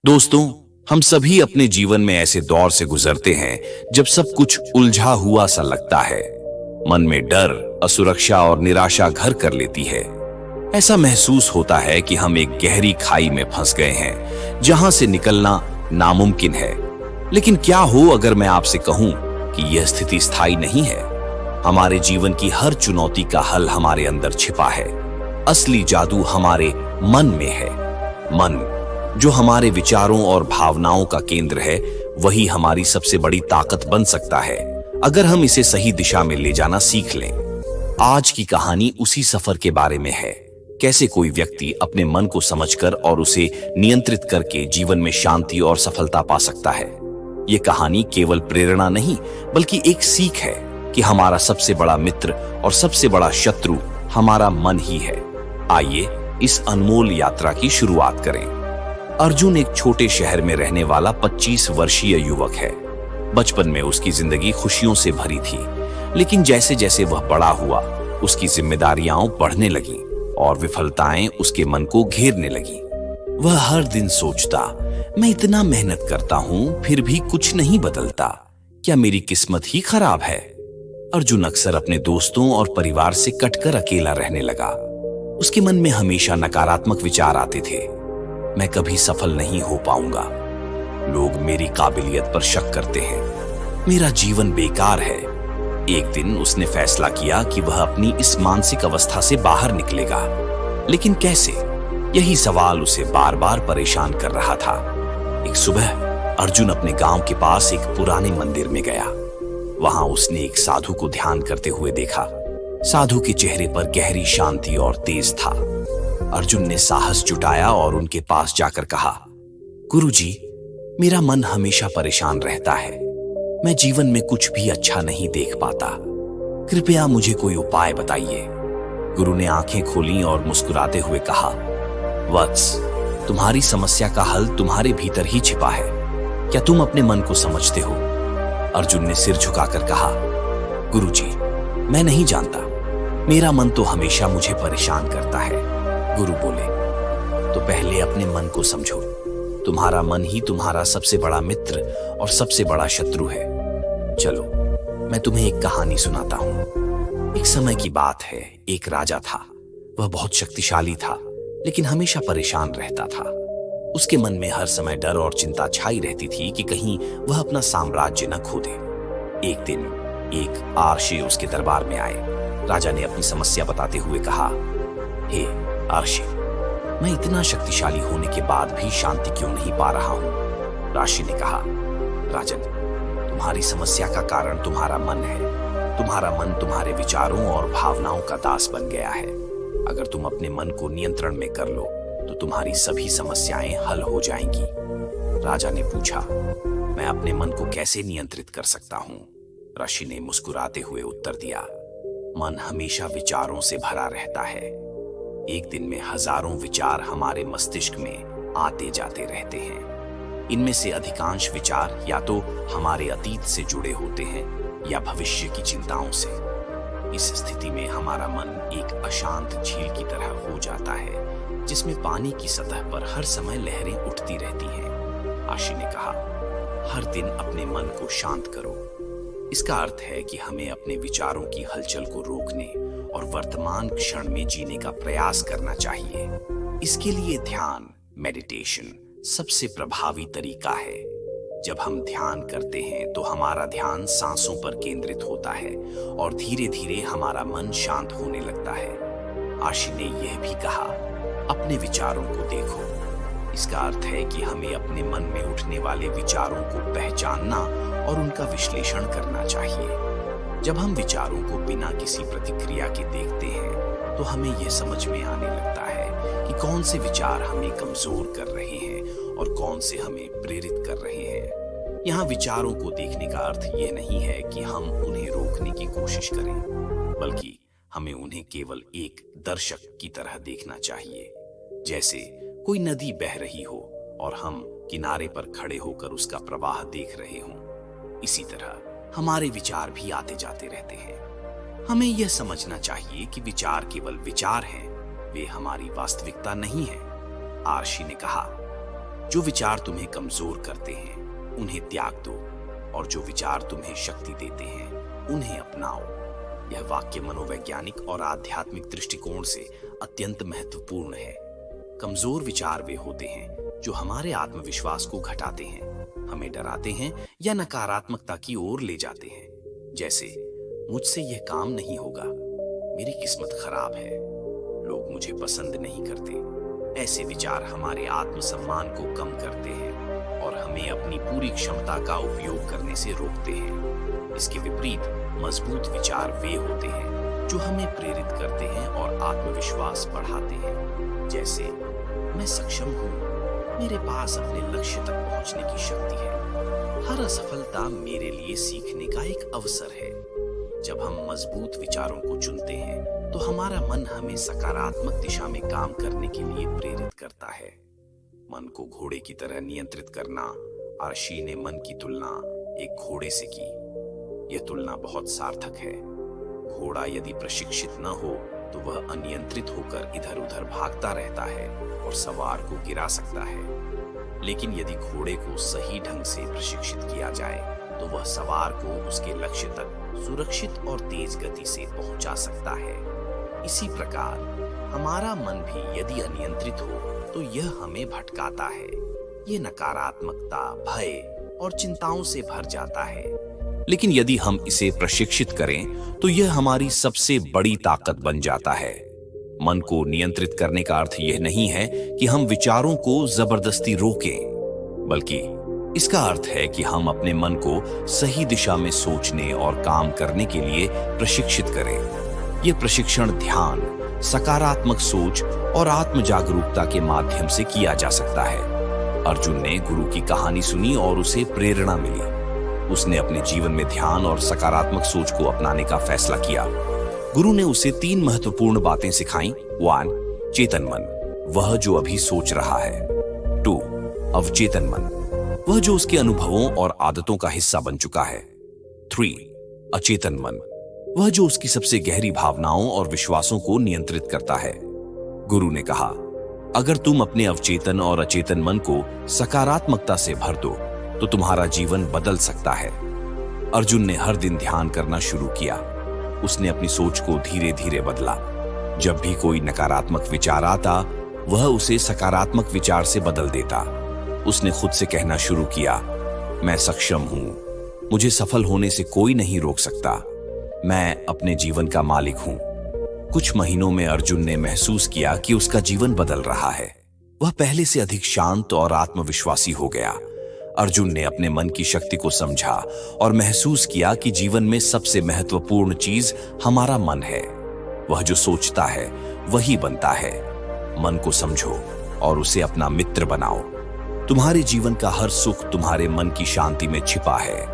दोस्तों, हम सभी अपने जीवन में ऐसे दौर से गुजरते हैं जब सब कुछ उलझा हुआ सा लगता है। मन में डर, असुरक्षा और निराशा घर कर लेती है। ऐसा महसूस होता है कि हम एक गहरी खाई में फंस गए हैं, जहां से निकलना नामुमकिन है। लेकिन क्या हो अगर मैं आपसे कहूं कि यह स्थिति स्थायी नहीं है? हमारे जीवन की हर चुनौती का हल हमारे अंदर छिपा है। असली जादू हमारे मन में है। मन, जो हमारे विचारों और भावनाओं का केंद्र है, वही हमारी सबसे बड़ी ताकत बन सकता है अगर हम इसे सही दिशा में ले जाना सीख लें। आज की कहानी उसी सफर के बारे में है। कैसे कोई व्यक्ति अपने मन को समझकर और उसे नियंत्रित करके जीवन में शांति और सफलता पा सकता है। यह कहानी केवल प्रेरणा नहीं, बल्कि एक सीख है कि हमारा सबसे बड़ा मित्र और सबसे बड़ा शत्रु हमारा मन ही है। आइए इस अनमोल यात्रा की शुरुआत करें। अर्जुन एक छोटे शहर में रहने वाला 25 वर्षीय युवक है। बचपन में उसकी जिंदगी खुशियों से भरी थी, लेकिन जैसे जैसे वह बड़ा हुआ, उसकी जिम्मेदारियां बढ़ने लगीं और विफलताएं उसके मन को घेरने लगीं। वह हर दिन सोचता, मैं इतना मेहनत करता हूं, फिर भी कुछ नहीं बदलता। क्या मेरी किस्मत ही खराब है? अर्जुन अक्सर अपने दोस्तों और परिवार से कटकर अकेला रहने लगा। उसके मन में हमेशा नकारात्मक विचार आते थे। मैं कभी सफल नहीं हो पाऊंगा, लोग मेरी काबिलियत पर शक करते हैं, मेरा जीवन बेकार है। एक दिन उसने फैसला किया कि वह अपनी इस मानसिक अवस्था से बाहर निकलेगा। लेकिन कैसे? यही सवाल उसे बार बार परेशान कर रहा था। एक सुबह अर्जुन अपने गांव के पास एक पुराने मंदिर में गया। वहां उसने एक साधु को ध्यान करते हुए देखा। साधु के चेहरे पर गहरी शांति और तेज था। अर्जुन ने साहस जुटाया और उनके पास जाकर कहा, गुरुजी, मेरा मन हमेशा परेशान रहता है। मैं जीवन में कुछ भी अच्छा नहीं देख पाता। कृपया मुझे कोई उपाय बताइए। गुरु ने आंखें खोलीं और मुस्कुराते हुए कहा, वत्स, तुम्हारी समस्या का हल तुम्हारे भीतर ही छिपा है। क्या तुम अपने मन को समझते हो? अर्जुन ने सिर झुकाकर कहा, गुरुजी, मैं नहीं जानता। मेरा मन तो हमेशा मुझे परेशान करता है। गुरु बोले, तो पहले अपने मन को समझो। तुम्हारा मन ही तुम्हारा सबसे बड़ा मित्र और सबसे बड़ा शत्रु है। चलो, मैं तुम्हें एक कहानी सुनाता हूं। एक समय की बात है, एक राजा था। वह बहुत शक्तिशाली था, लेकिन हमेशा परेशान रहता था। उसके मन में हर समय डर और चिंता छाई रहती थी कि कहीं वह अपना साम्राज्य न खो दे। एक दिन एक आर्षी उसके दरबार में आए। राजा ने अपनी समस्या बताते हुए कहा, हे आर्षी, मैं इतना शक्तिशाली होने के बाद भी शांति क्यों नहीं पा रहा हूं? राशि ने कहा, राजन, तुम्हारी समस्या का कारण तुम्हारा मन है। तुम्हारा मन तुम्हारे विचारों और भावनाओं का दास बन गया है। अगर तुम अपने मन को नियंत्रण में कर लो तो तुम्हारी सभी समस्याएं हल हो जाएंगी। राजा ने पूछा, मैं अपने मन को कैसे नियंत्रित कर सकता हूं? ऋषि ने मुस्कुराते हुए उत्तर दिया, मन हमेशा विचारों से भरा रहता है। एक दिन में हजारों विचार हमारे मस्तिष्क में आते जाते रहते हैं। इनमें से अधिकांश विचार या तो हमारे अतीत से जुड़े होते हैं या भविष्य की चिंताओं से। इस स्थिति में हमारा मन एक अशांत झील की तरह हो जाता है, जिसमें पानी की सतह पर हर समय लहरें उठती रहती हैं। आशी ने कहा, हर दिन अपने मन को शांत करो। इसका अर्थ है कि हमें अपने विचारों की हलचल को रोकने और वर्तमान क्षण में जीने का प्रयास करना चाहिए। इसके लिए ध्यान, मेडिटेशन सबसे प्रभावी तरीका है। जब हम ध्यान करते हैं तो हमारा ध्यान सांसों पर केंद्रित होता है और धीरे धीरे हमारा मन शांत होने लगता है। आशी ने यह भी कहा, अपने विचारों को देखो। इसका अर्थ है कि हमें अपने मन में उठने वाले विचारों को पहचानना और उनका विश्लेषण करना चाहिए। जब हम विचारों को बिना किसी प्रतिक्रिया के देखते हैं तो हमें यह समझ में आने लगता है कि कौन से विचार हमें कमजोर कर रहे हैं और कौन से हमें प्रेरित कर रहे हैं। यहाँ विचारों को देखने का अर्थ यह नहीं है कि हम उन्हें रोकने की कोशिश करें, बल्कि हमें उन्हें केवल एक दर्शक की तरह देखना चाहिए। जैसे कोई नदी बह रही हो और हम किनारे पर खड़े होकर उसका प्रवाह देख रहे हों, इसी तरह हमारे विचार भी आते जाते रहते हैं। हमें यह समझना चाहिए कि विचार केवल विचार हैं, वे हमारी वास्तविकता नहीं है। आर्षी ने कहा, जो विचार तुम्हें कमजोर करते हैं उन्हें त्याग दो और जो विचार तुम्हें शक्ति देते हैं उन्हें अपनाओ। यह वाक्य मनोवैज्ञानिक और आध्यात्मिक दृष्टिकोण से अत्यंत महत्वपूर्ण है। कमजोर विचार वे होते हैं जो हमारे आत्मविश्वास को घटाते हैं, हमें डराते हैं या नकारात्मकता की ओर ले जाते हैं। जैसे, मुझसे यह काम नहीं होगा, मेरी किस्मत खराब है, लोग मुझे पसंद नहीं करते। ऐसे विचार हमारे आत्मसम्मान को कम करते हैं और हमें अपनी पूरी क्षमता का उपयोग करने से रोकते हैं। इसके विपरीत मजबूत विचार वे होते हैं जो हमें प्रेरित करते हैं और आत्मविश्वास बढ़ाते हैं। जैसे, मैं सक्षम हूँ, मेरे पास अपने लक्ष्य तक पहुंचने की शक्ति है, हर असफलता मेरे लिए सीखने का एक अवसर है। जब हम मजबूत विचारों को चुनते हैं तो हमारा मन हमें सकारात्मक दिशा में काम करने के लिए प्रेरित करता है। मन को घोड़े की तरह नियंत्रित करना। आर्शी ने मन की तुलना एक घोड़े से की। यह तुलना बहुत सार्थक है। घोड़ा यदि प्रशिक्षित न हो तो वह अनियंत्रित होकर इधर उधर भागता रहता है और सवार को गिरा सकता है। लेकिन यदि घोड़े को सही ढंग से प्रशिक्षित किया जाए तो वह सवार को उसके लक्ष्य तक सुरक्षित और तेज गति से पहुंचा सकता है। इसी प्रकार हमारा मन भी यदि अनियंत्रित हो तो यह हमें भटकाता है। ये नकारात्मकता, भय और चिंताओं से भर जाता है। लेकिन यदि हम इसे प्रशिक्षित करें तो यह हमारी सबसे बड़ी ताकत बन जाता है। मन को नियंत्रित करने का अर्थ यह नहीं है कि हम विचारों को जबरदस्ती रोकें, बल्कि इसका अर्थ है कि हम अपने मन को सही दिशा में सोचने और काम करने के लिए प्रशिक्षित करें। यह प्रशिक्षण ध्यान, सकारात्मक सोच और आत्म जागरूकता के माध्यम से किया जा सकता है। अर्जुन ने गुरु की कहानी सुनी और उसे प्रेरणा मिली। उसने अपने जीवन में ध्यान और सकारात्मक सोच को अपनाने का फैसला किया। गुरु ने उसे 3 महत्वपूर्ण बातें सिखाई। 1. चेतन मन, वह जो अभी सोच रहा है। 2. अवचेतन मन, वह जो उसके अनुभवों और आदतों का हिस्सा बन चुका है। 3. अचेतन मन, वह जो उसकी सबसे गहरी भावनाओं और विश्वासों को नियंत्रित करता है। गुरु ने कहा, अगर तुम अपने अवचेतन और अचेतन मन को सकारात्मकता से भर दो तो तुम्हारा जीवन बदल सकता है। अर्जुन ने हर दिन ध्यान करना शुरू किया। उसने अपनी सोच को धीरे धीरे बदला। जब भी कोई नकारात्मक विचार आता, वह उसे सकारात्मक विचार से बदल देता। उसने खुद से कहना शुरू किया, मैं सक्षम हूं, मुझे सफल होने से कोई नहीं रोक सकता, मैं अपने जीवन का मालिक हूं। कुछ महीनों में अर्जुन ने महसूस किया कि उसका जीवन बदल रहा है। वह पहले से अधिक शांत और आत्मविश्वासी हो गया। अर्जुन ने अपने मन की शक्ति को समझा और महसूस किया कि जीवन में सबसे महत्वपूर्ण चीज हमारा मन है। वह जो सोचता है वही बनता है। मन को समझो और उसे अपना मित्र बनाओ। तुम्हारे जीवन का हर सुख तुम्हारे मन की शांति में छिपा है।